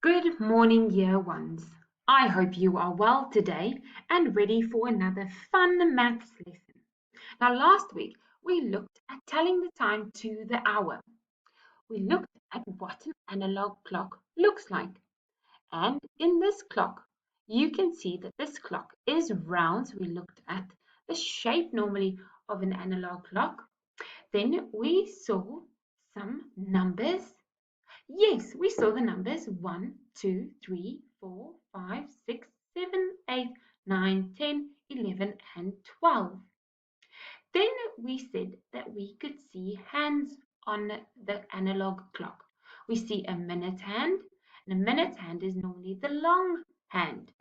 Good morning, year ones. I hope you are well today and ready for another fun maths lesson. Now, last week we looked at telling the time to the hour. We looked at what an analog clock looks like. And in this clock, you can see that this clock is round. So we looked at the shape normally of an analog clock. Then we saw some numbers. Yes, we saw the numbers 1, 2, 3, 4, 5, 6, 7, 8, 9, 10, 11, and 12. Then we said that we could see hands on the analog clock. We see a minute hand, and a minute hand is normally the long hand.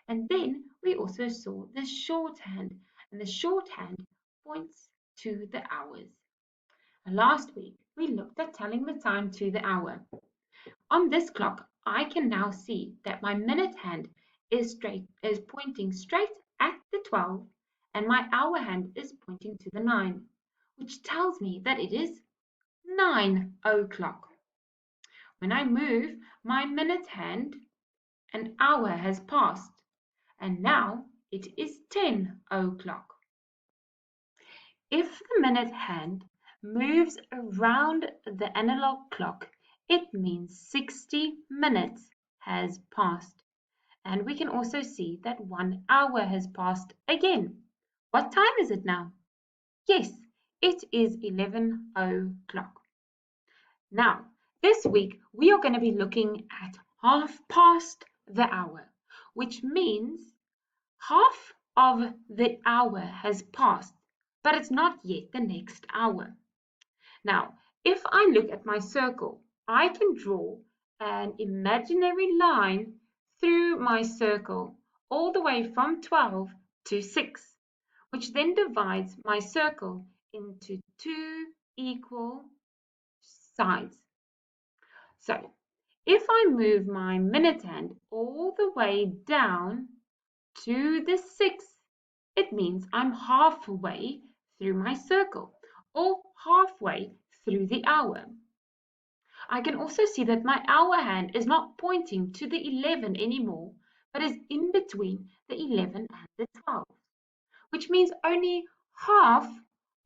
And then we also saw the short hand, and the short hand points to the hours. Last week, we looked at telling the time to the hour. On this clock, I can now see that my minute hand is pointing straight at the 12 and my hour hand is pointing to the 9, which tells me that it is 9 o'clock. When I move my minute hand, an hour has passed and now it is 10 o'clock. If the minute hand moves around the analog clock, it means 60 minutes has passed. And we can also see that 1 hour has passed again. What time is it now? Yes, it is 11 o'clock. Now, this week we are going to be looking at half past the hour, which means half of the hour has passed, but it's not yet the next hour. Now, if I look at my circle, I can draw an imaginary line through my circle all the way from 12 to 6, which then divides my circle into 2 equal sides. So, if I move my minute hand all the way down to the 6, it means I'm halfway through my circle or halfway through the hour. I can also see that my hour hand is not pointing to the 11 anymore, but is in between the 11 and the 12, which means only half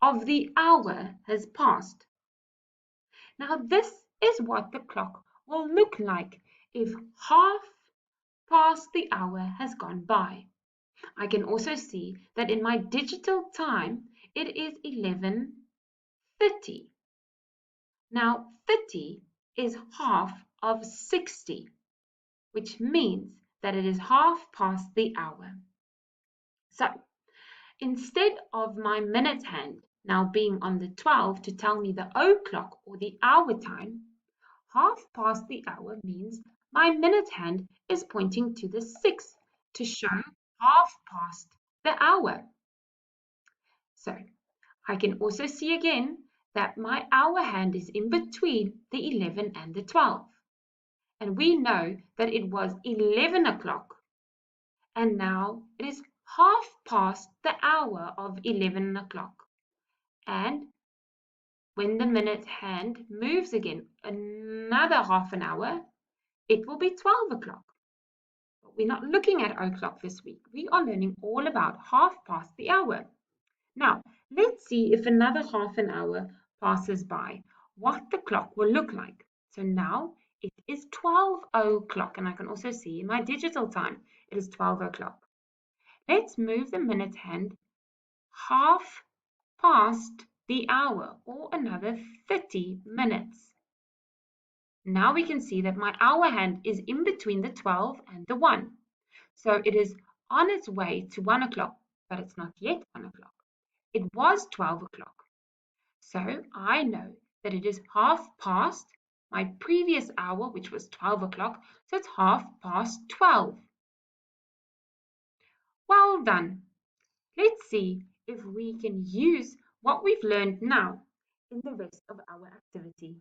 of the hour has passed. Now this is what the clock will look like if half past the hour has gone by. I can also see that in my digital time, it is 11:30. Now 30 is half of 60, which means that it is half past the hour. So instead of my minute hand now being on the 12 to tell me the o'clock or the hour time, half past the hour means my minute hand is pointing to the 6 to show half past the hour. So I can also see again that my hour hand is in between the 11 and the 12. And we know that it was 11 o'clock and now it is half past the hour of 11 o'clock. And when the minute hand moves again another half an hour, it will be 12 o'clock. But we're not looking at o'clock this week. We are learning all about half past the hour. Now, let's see if another half an hour passes by, what the clock will look like. So now it is 12 o'clock, and I can also see in my digital time it is 12 o'clock. Let's move the minute hand half past the hour, or another 30 minutes. Now we can see that my hour hand is in between the 12 and the 1. So it is on its way to 1 o'clock, but it's not yet 1 o'clock. It was 12 o'clock. So I know that it is half past my previous hour, which was 12 o'clock, so it's half past 12. Well done. Let's see if we can use what we've learned now in the rest of our activity.